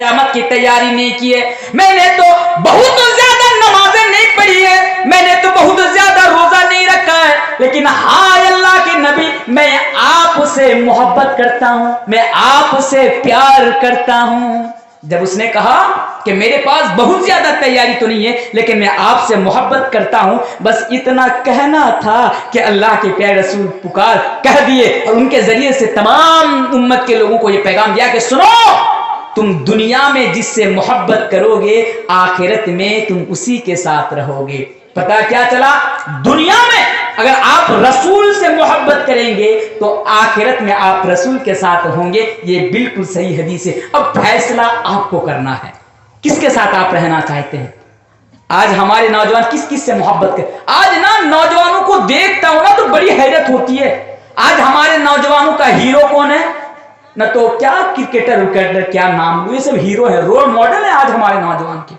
क़यामत की तैयारी नहीं की है, मैंने तो बहुत ज्यादा नमाजें नहीं पढ़ी है, मैंने तो बहुत ज्यादा रोजा नहीं रखा है, लेकिन हाय अल्लाह के नबी मैं आपसे मोहब्बत करता हूं, मैं आपसे प्यार करता हूं। जब उसने कहा कि मेरे पास बहुत ज्यादा तैयारी तो नहीं है लेकिन मैं आपसे मोहब्बत करता हूं, बस इतना कहना था कि अल्लाह के प्यारे रसूल पुकार कह दिए और उनके जरिए से तमाम उम्मत के लोगों को यह पैगाम दिया कि सुनो, तुम दुनिया में जिससे मोहब्बत करोगे आखिरत में तुम उसी के साथ रहोगे। पता क्या चला, दुनिया में अगर आप रसूल से मोहब्बत करेंगे तो आखिरत में आप रसूल के साथ होंगे। ये बिल्कुल सही हदीस है। अब फैसला आपको करना है, किसके साथ आप रहना चाहते हैं। आज हमारे नौजवान किस किस से मोहब्बत कर, आज ना नौजवानों को देखता हूं ना तो बड़ी हैरत होती है। आज हमारे नौजवानों का हीरो कौन है, न तो क्या क्रिकेटर विकेटर क्या नाम, ये सब हीरो है, रोल मॉडल है आज हमारे नौजवान के।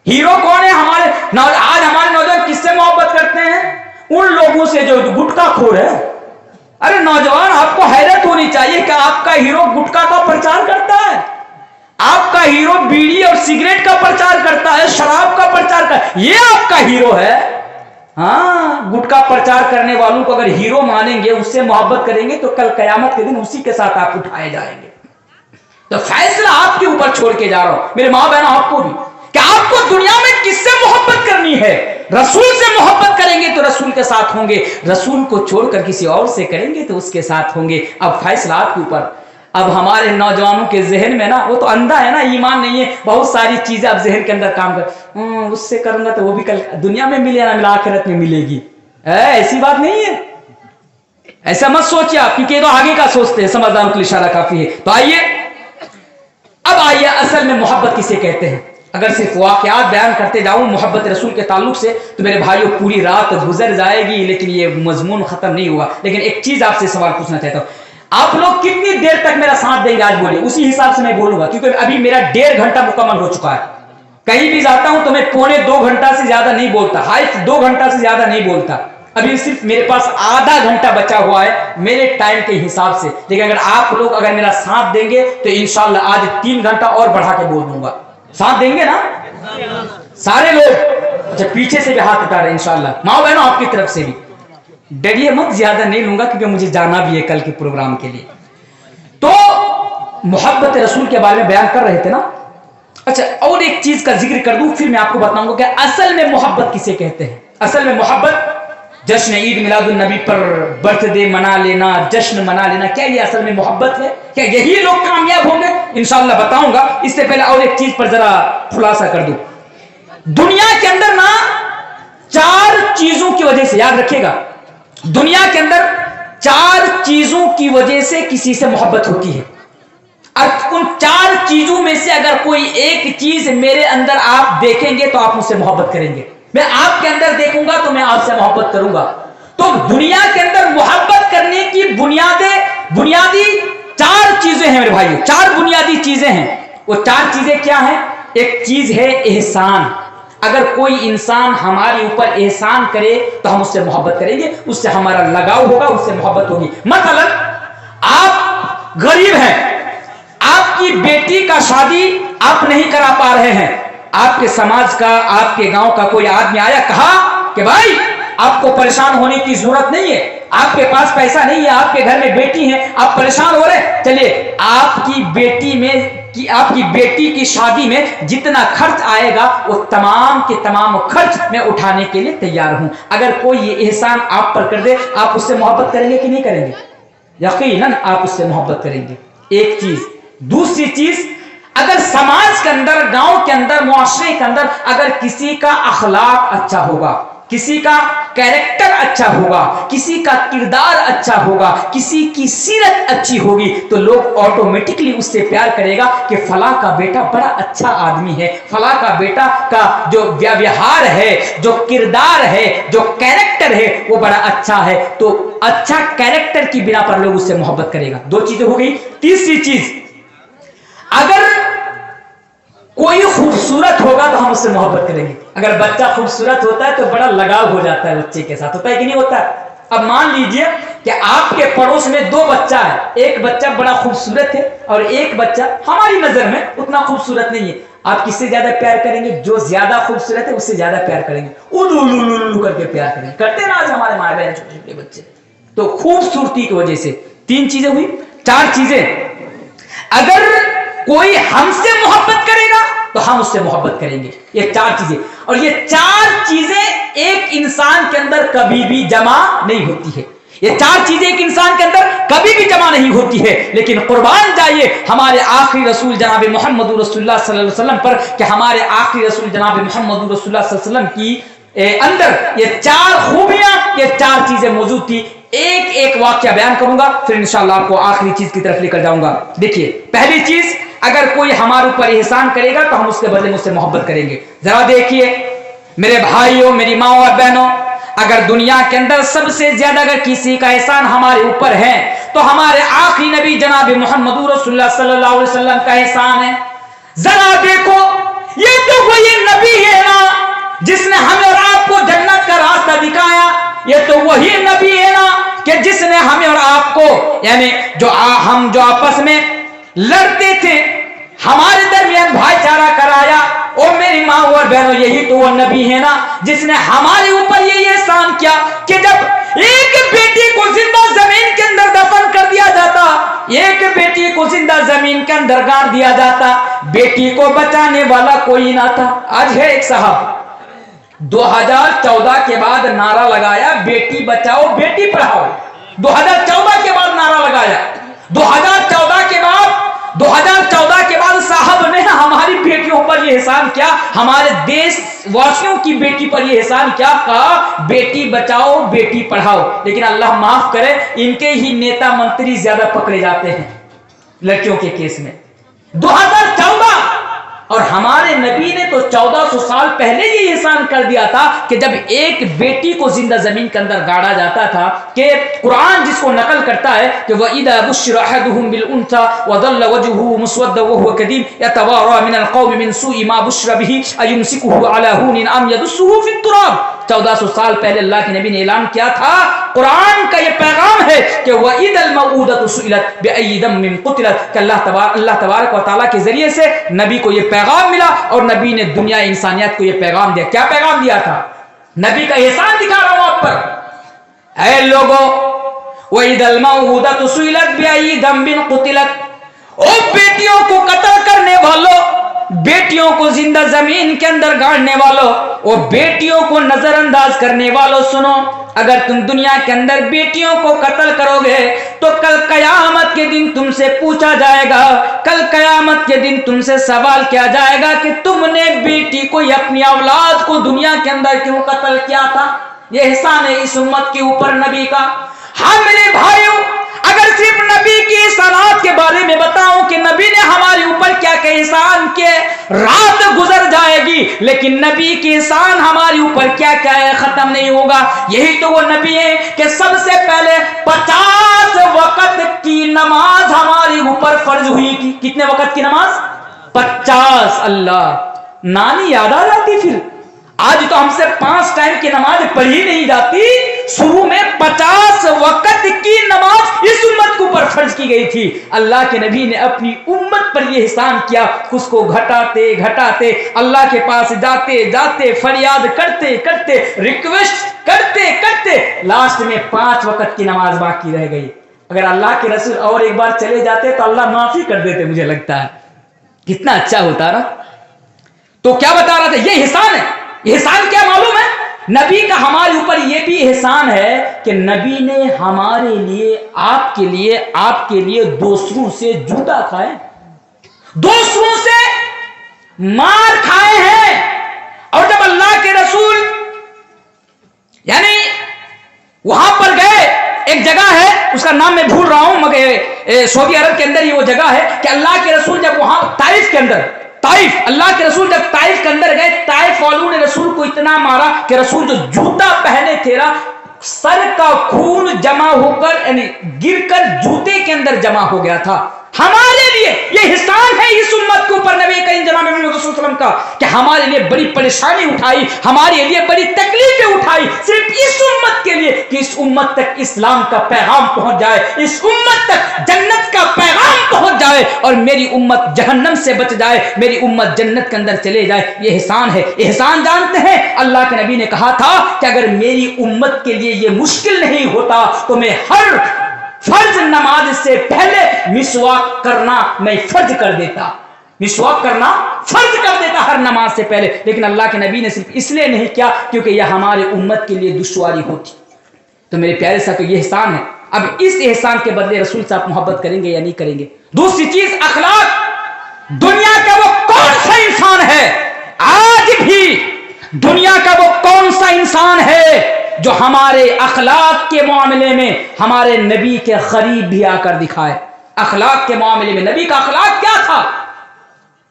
हीरो कौन है हमारे आज हमारे नौजवान किससे मोहब्बत करते हैं, उन लोगों से जो गुटखा खोर है। अरे नौजवान, आपको हैरत होनी चाहिए कि आपका हीरो गुटखा का प्रचार करता है, आपका हीरो बीड़ी और सिगरेट का प्रचार करता है, शराब का प्रचार करता है, ये आपका हीरो है। हाँ, गुटखा प्रचार करने वालों को अगर हीरो मानेंगे, उससे मोहब्बत करेंगे तो कल कयामत के दिन उसी के साथ आप उठाए जाएंगे। तो फैसला आपके ऊपर छोड़ के जा रहा हूं मेरे माँ बहनों, आपको भी, कि आपको दुनिया में किससे मोहब्बत करनी है। रसूल से मोहब्बत करेंगे तो रसूल के साथ होंगे, रसूल को छोड़कर किसी और से करेंगे तो उसके साथ होंगे। अब फैसला आपके ऊपर। अब हमारे नौजवानों के जहन में ना, वो तो अंधा है ना, ईमान नहीं है, बहुत सारी चीजें अब जहन के अंदर काम कर, उससे करूंगा तो वो भी कल दुनिया में मिले ना मिला आखिरत में मिलेगी। ऐसी बात नहीं है, ऐसा मत सोचिए आप, क्योंकि तो आगे का सोचते हैं, समझदारों के लिए इशारा काफी है। तो आइए, अब आइए असल में मोहब्बत किसे कहते हैं। अगर सिर्फ वाकयात बयान करते जाऊं मोहब्बत रसूल के ताल्लुक से तो मेरे भाइयों पूरी रात गुजर जाएगी, लेकिन ये मजमून खत्म नहीं हुआ। लेकिन एक चीज आपसे सवाल पूछना चाहता हूं, आप लोग कितनी देर तक मेरा साथ देंगे आज बोलिए, उसी हिसाब से मैं बोलूंगा, क्योंकि अभी मेरा 1.5 घंटा मुकम्मल हो चुका है। कहीं भी जाता हूं तो मैं 2.25 घंटा से ज्यादा नहीं बोलता, हाइस्ट 2 घंटा से ज्यादा नहीं बोलता। अभी सिर्फ मेरे पास आधा घंटा बचा हुआ है मेरे टाइम के हिसाब से। लेकिन अगर आप लोग अगर मेरा साथ देंगे तो इंशाल्लाह आज 3 घंटा और बढ़ा के बोल दूंगा। साथ देंगे ना सारे लोग? अच्छा, पीछे से भी हाथ उठा रहे हैं इंशाल्लाह। माँ बहनों आपकी तरफ से भी डरिए मत, ज्यादा नहीं लूंगा क्योंकि मुझे जाना भी है कल के प्रोग्राम के लिए। तो मोहब्बत रसूल के बारे में बयान कर रहे थे ना। अच्छा, और एक चीज का जिक्र कर दूं फिर मैं आपको बताऊंगा कि असल में मोहब्बत किसे कहते हैं। असल में मोहब्बत जश्न ईद मिलादुन नबी पर बर्थडे मना लेना, जश्न मना लेना, क्या ये असल में मोहब्बत है? क्या यही लोग कामयाब होंगे? इंशाल्लाह बताऊंगा। इससे पहले और एक चीज पर जरा खुलासा कर दूं। दुनिया के अंदर ना 4 चीजों की वजह से, याद रखिएगा, दुनिया के अंदर 4 चीजों की वजह से किसी से मोहब्बत होती है। और उन 4 चीजों में से अगर कोई एक चीज मेरे अंदर आप देखेंगे तो आप मुझसे मोहब्बत करेंगे, मैं आपके अंदर देखूंगा तो मैं आपसे मोहब्बत करूंगा। तो दुनिया के अंदर मोहब्बत करने की बुनियादी 4 चीजें हैं मेरे भाइयों, 4 बुनियादी चीजें हैं। वो 4 चीजें क्या हैं? एक चीज है एहसान। अगर कोई इंसान हमारे ऊपर एहसान करे तो हम उससे मोहब्बत करेंगे, उससे हमारा लगाव होगा, उससे मोहब्बत होगी। मतलब आप गरीब हैं, आपकी बेटी का शादी आप नहीं करा पा रहे हैं, आपके समाज का, आपके गांव का कोई आदमी आया, कहा कि भाई आपको परेशान होने की जरूरत नहीं है, आपके पास पैसा नहीं है, आपके घर में बेटी है, आप परेशान हो रहे, चलिए आपकी बेटी की शादी में जितना खर्च आएगा वो तमाम के तमाम खर्च मैं उठाने के लिए तैयार हूं। अगर कोई ये एहसान आप पर कर दे, आप उससे मोहब्बत करेंगे कि नहीं करेंगे? यकीनन आप उससे मोहब्बत करेंगे। एक चीज। दूसरी चीज, अगर समाज के अंदर, गांव के अंदर, मुआशरे के अंदर अगर किसी का अखलाक अच्छा होगा, किसी का कैरेक्टर अच्छा होगा, किसी का किरदार अच्छा होगा, किसी की सीरत अच्छी होगी, तो लोग ऑटोमेटिकली उससे प्यार करेगा कि फला का बेटा बड़ा अच्छा आदमी है, फला का बेटा का जो व्यवहार है, जो किरदार है, जो कैरेक्टर है वो बड़ा अच्छा है। तो अच्छा कैरेक्टर की बिना पर लोग उससे मोहब्बत करेगा। 2 चीजें हो गई। तीसरी चीज, अगर कोई खूबसूरत होगा तो हम उससे मोहब्बत करेंगे। अगर बच्चा खूबसूरत होता है तो बड़ा लगाव हो जाता है बच्चे के साथ, होता है कि नहीं होता? अब मान लीजिए کہ آپ کے پڑوس میں دو بچہ ہے, ایک بچہ بڑا خوبصورت ہے اور ایک بچہ ہماری نظر میں اتنا خوبصورت نہیں ہے, آپ کس سے زیادہ پیار کریں گے؟ جو زیادہ خوبصورت ہے اس سے زیادہ پیار کریں گے, اولو کر کے پیار کریں گے. کرتے نا آج ہمارے ماں بہن چھوٹے چھوٹے بچے. تو خوبصورتی کی وجہ سے تین چیزیں ہوئی, چار چیزیں. اگر کوئی ہم سے محبت کرے گا تو ہم اس سے محبت کریں گے, یہ چار چیزیں. اور یہ چار چیزیں ایک انسان کے اندر کبھی بھی جمع نہیں ہوتی ہے. یہ چار چیزیں ایک انسان کے اندر کبھی بھی جمع نہیں ہوتی ہے. لیکن قربان جائیے ہمارے آخری رسول جناب محمد رسول اللہ صلی اللہ علیہ وسلم پر کہ ہمارے آخری رسول جناب محمد رسول اللہ صلی اللہ علیہ وسلم کی اندر یہ چار خوبیاں, یہ چار چیزیں موجود تھی. ایک ایک واقعہ بیان کروں گا, پھر انشاءاللہ آپ کو آخری چیز کی طرف لے کر جاؤں گا. دیکھیے پہلی چیز, اگر کوئی ہمارے اوپر احسان کرے گا تو ہم اس کے بدلے میں اس سے محبت کریں گے. ذرا دیکھیے میرے بھائیوں, میری ماں اور بہنوں, اگر دنیا کے اندر سب سے زیادہ اگر کسی کا احسان ہمارے اوپر ہے تو ہمارے آخری نبی جناب محمد رسول اللہ صلی اللہ علیہ وسلم کا احسان ہے. ذرا دیکھو, یہ تو وہی نبی ہے نا جس نے ہمیں اور آپ کو جنت کا راستہ دکھایا. یہ تو وہی نبی ہے نا کہ جس نے ہمیں اور آپ کو, یعنی ہم جو آپس میں لڑتے تھے, ہمارے درمیان بھائی چارہ کرایا. اور میری ماں اور بہنوں, یہی تو وہ نبی ہے نا جس نے ہمارے اوپر یہ احسان کیا کہ جب ایک بیٹی کو زندہ زمین کے اندر دفن کر دیا جاتا, ایک بیٹی کو زندہ زمین کے اندر گاڑ دیا جاتا, بیٹی کو بچانے والا کوئی نہ تھا. آج ہے ایک صاحب 2014 کے بعد نعرہ لگایا بیٹی بچاؤ بیٹی پڑھاؤ. 2014 کے بعد نعرہ لگایا, 2014 کے بعد صاحب نے ہماری بیٹیوں پر یہ احسان کیا, ہمارے دیش واسیوں کی بیٹی پر یہ احسان کیا, کہا بیٹی بچاؤ بیٹی پڑھاؤ. لیکن اللہ معاف کرے, ان کے ہی نیتا منتری زیادہ پکڑے جاتے ہیں لڑکیوں کے کیس میں. 2014, اور ہمارے نبی نے تو 1400 سال پہلے یہ احسان کر دیا تھا کہ جب ایک بیٹی کو زندہ زمین کے اندر گاڑا جاتا تھا, کہ قرآن جس کو نقل کرتا ہے کہ وَإِذَا بُشِّرَ أَحَدُهُم بِالْأُنثَىٰ وَظَلَّ وَجْهُهُ مُسْوَدًّا وَهُوَ كَظِيمٌ يَتَوَارَىٰ مِنَ الْقَوْمِ مِنْ سُوءِ مَا بُشِّرَ بِهِ أَيُمْسِكُهُ عَلَىٰ هُونٍ أَمْ يَدُسُّهُ فِي التُّرَابِ. 1400 سال پہلے اللہ کے نبی نے اعلان کیا تھا, قرآن کا یہ پیغام ہے کہ وَإِذَا الْمَوْءُودَةُ سُئِلَتْ بِأَيِّ ذَنبٍ قُتِلَتْ, کہ اللہ تبارک و تعالیٰ کے ذریعے سے نبی کو یہ پیغام ملا اور نبی نے دنیا انسانیت کو یہ پیغام دیا. کیا پیغام دیا تھا؟ نبی کا احسان دکھا رہا ہوں آپ پر. اے لوگوں, وَإِذَا الْمَوْءُودَةُ سُئِلَتْ بِأَيِّ ذَنبٍ قُتِلَتْ, او بیٹیوں کو قتل کرنے والوں, بیٹیوں کو زندہ زمین کے اندر گاڑنے والوں, اور بیٹیوں کو نظر انداز کرنے والوں, سنو, اگر تم دنیا کے اندر بیٹیوں کو قتل کرو گے تو کل قیامت کے دن تم سے پوچھا جائے گا, کل قیامت کے دن تم سے سوال کیا جائے گا کہ تم نے بیٹی کو یا اپنی اولاد کو دنیا کے اندر کیوں قتل کیا تھا. یہ احسان ہے اس امت کے اوپر نبی کا. ہاں میرے بھائیوں, اگر صرف نبی کی احسانات کے بارے میں بتاؤں کہ نبی نے ہمارے اوپر کیا کہ احسان کے, رات گزر جائے گی, لیکن نبی کی احسان ہمارے اوپر کیا کیا ہے ختم نہیں ہوگا. یہی تو وہ نبی ہے کہ سب سے پہلے 50 وقت کی نماز ہمارے اوپر فرض ہوئی تھی. کتنے وقت کی نماز؟ 50. اللہ, نانی یاد آ جاتی. پھر آج تو ہم سے 5 ٹائم کی نماز پڑھی نہیں جاتی, شروع میں 50 وقت کی نماز اس امت کے اوپر فرض کی گئی تھی. اللہ کے نبی نے اپنی امت پر یہ احسان کیا, اس کو گھٹاتے گھٹاتے اللہ کے پاس جاتے جاتے فریاد کرتے کرتے ریکویسٹ کرتے کرتے لاسٹ میں 5 وقت کی نماز باقی رہ گئی. اگر اللہ کے رسول اور ایک بار چلے جاتے تو اللہ معافی کر دیتے, مجھے لگتا ہے کتنا اچھا ہوتا نا. تو کیا بتا رہا تھا, یہ احسان ہے. احسان کیا معلوم ہے؟ نبی کا ہمارے اوپر یہ بھی احسان ہے کہ نبی نے ہمارے لیے, آپ کے لیے دوسروں سے جوتا کھائے, دوسروں سے مار کھائے ہیں. اور جب اللہ کے رسول یعنی وہاں پر گئے, ایک جگہ ہے اس کا نام میں بھول رہا ہوں, مگر سعودی عرب کے اندر یہ وہ جگہ ہے کہ اللہ کے رسول جب وہاں طائف کے اندر, اللہ کے رسول جب طائف کے اندر گئے, طائف والوں نے رسول کو اتنا مارا کہ رسول جو جوتا پہنے تھے نا, سر کا خون جمع ہو کر یعنی گر کر جوتے کے اندر جمع ہو گیا تھا. ہمارے لیے یہ احسان ہے اس امت کے اوپر نبی کریم جناب محمد رسول صلی اللہ علیہ وسلم वसल्लम का कि हमारे लिए बड़ी परेशानी उठाई, हमारे लिए बड़ी तकलीफें उठाई, सिर्फ इस उम्मत के लिए कि इस उम्मत तक इस्लाम का पैगाम पहुंच जाए, इस उम्मत तक जन्नत का पैगाम पहुंच जाए और मेरी उम्मत जहन्नम से बच जाए, मेरी उम्मत जन्नत के अंदर चले जाए। ये एहसान है। एहसान जानते हैं, अल्लाह के नबी ने कहा था कि अगर मेरी उम्मत के लिए ये मुश्किल नहीं होता तो मैं हर फर्ज नमाज से पहले मिसवाक करना मैं फर्ज कर देता, मिसवाक करना फर्ज कर देता हर नमाज से पहले। लेकिन अल्लाह के नबी ने सिर्फ इसलिए नहीं किया क्योंकि यह हमारे उम्मत के लिए दुश्वारी होती। तो मेरे प्यारे साथियों, ये एहसान है। अब इस एहसान के बदले रसूल साहब मोहब्बत करेंगे या नहीं करेंगे? दूसरी चीज अखलाक। दुनिया का वो कौन सा इंसान है, आज भी दुनिया का वो कौन सा इंसान है जो हमारे अखलाक के मामले में हमारे नबी के करीब भी आकर दिखाए? अखलाक के मामले में नबी का अखलाक क्या था?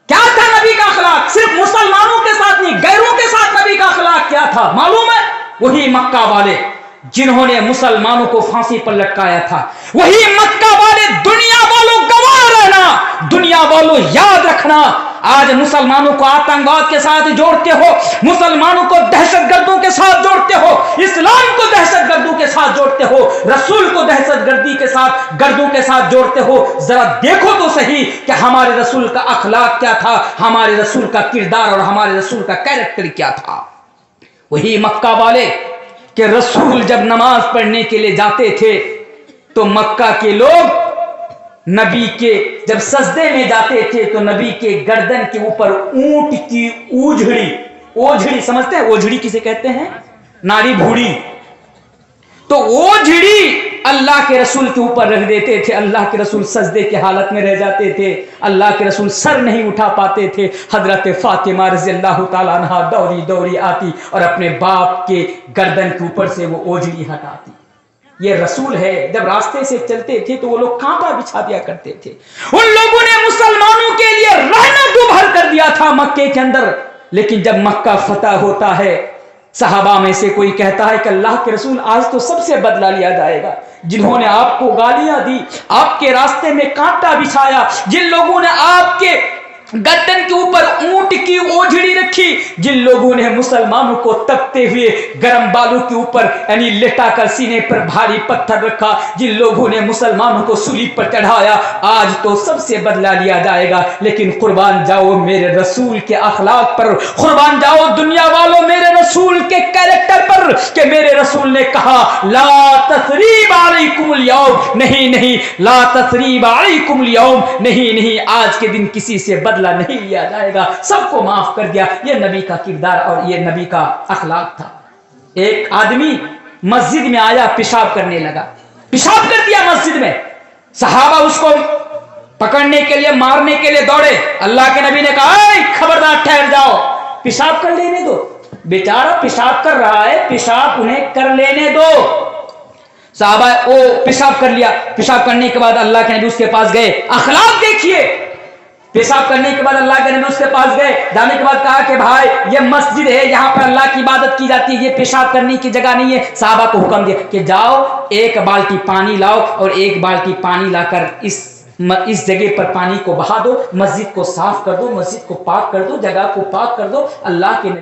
क्या था नबी का अखलाक? सिर्फ मुसलमानों के साथ नहीं, गैरों के साथ नबी का अखलाक क्या था मालूम है? वही मक्का वाले जिन्होंने मुसलमानों को फांसी पर लटकाया था, वही मक्का वाले। दुनिया वालों गवाह रहना, दुनिया वालों याद रखना, आज मुसलमानों को आतंकवाद के साथ जोड़ते हो, मुसलमानों को दहशतगर्दों के साथ जोड़ते हो, इस्लाम को दहशतगर्दों के साथ जोड़ते हो, रसूल को दहशतगर्दी के साथ गर्दों के साथ जोड़ते हो। जरा देखो तो सही कि हमारे रसूल का अखलाक क्या था, हमारे रसूल का किरदार और हमारे रसूल का कैरेक्टर क्या था। वही मक्का वाले कि रसूल जब नमाज पढ़ने के लिए जाते थे तो मक्का के लोग नबी के जब सजदे में जाते थे तो नबी के गर्दन के ऊपर ऊंट की ओझड़ी, ओझड़ी समझते हैं? ओझड़ी किसे कहते हैं? नारी भूड़ी। तो ओझड़ी अल्लाह के रसूल के ऊपर रख देते थे। अल्लाह के रसूल सजदे की हालत में रह जाते थे, अल्लाह के रसूल सर नहीं उठा पाते थे। हजरत फातिमा रज़ियल्लाहु ताला अन्हा दौड़ी दौड़ी आती और अपने बाप के गर्दन के ऊपर से वो ओझड़ी हटाती। ये रसूल है। जब रास्ते से चलते थे तो वो लोग कांटा बिछा दिया करते थे। उन लोगों ने मुसलमानों के लिए रहमत उभर कर दिया था मक्के के अंदर। लेकिन जब मक्का फतह होता है, सहाबा में से कोई कहता है कि अल्लाह के रसूल आज तो सबसे बदला लिया जाएगा। जिन्होंने आपको गालियां दी, आपके रास्ते में कांटा बिछाया, जिन लोगों ने आपके गर्दन के ऊपर ऊंट की ओझड़ी रखी, जिन लोगों ने मुसलमानों को तपते हुए गर्म बालू के ऊपर यानी लेटाकर सीने पर भारी पत्थर रखा, जिन लोगों ने मुसलमानों को सूली पर चढ़ाया, आज तो सबसे बदला लिया जाएगा। लेकिन कुर्बान जाओ मेरे रसूल के अखलाक पर, कुर्बान जाओ दुनिया वालों मेरे रसूल के कैरेक्टर पर कि मेरे रसूल ने कहा ला तसरीब अलैकुमुल यौम, नहीं नहीं, ला तसरीब अलैकुमुल यौम, नहीं नहीं, आज के दिन किसी से बदला नहीं लिया जाएगा, सबको माफ कर दिया। ये नबी का किरदार और ये नबी का अखलाक था। एक आदमी मस्जिद में आया, पेशाब करने लगा, पेशाब कर दिया मस्जिद में। सहाबा उसको पकड़ने के लिए, मारने के लिए दौड़े। अल्लाह के नबी ने कहा खबरदार ठहर जाओ, पेशाब कर लेने दो, बेचारा पेशाब कर रहा है, पेशाब उन्हें कर लेने दो। सहाबा वो पेशाब कर लिया। पेशाब करने के बाद अल्लाह के नबी उसके पास गए। अखलाक देखिए, पेशाब करने के बाद अल्लाह के नबी उसके पास गए। जाने के बाद कहा कि भाई ये मस्जिद है, यहाँ पर अल्लाह की इबादत की जाती है, ये पेशाब करने की जगह नहीं है। सहाबा को हुक्म दिया कि जाओ एक बाल्टी पानी लाओ और एक बाल्टी पानी लाकर इस जगह पर पानी को बहा दो, मस्जिद को साफ कर दो, मस्जिद को पाक कर दो, जगह को पाक कर दो। अल्लाह के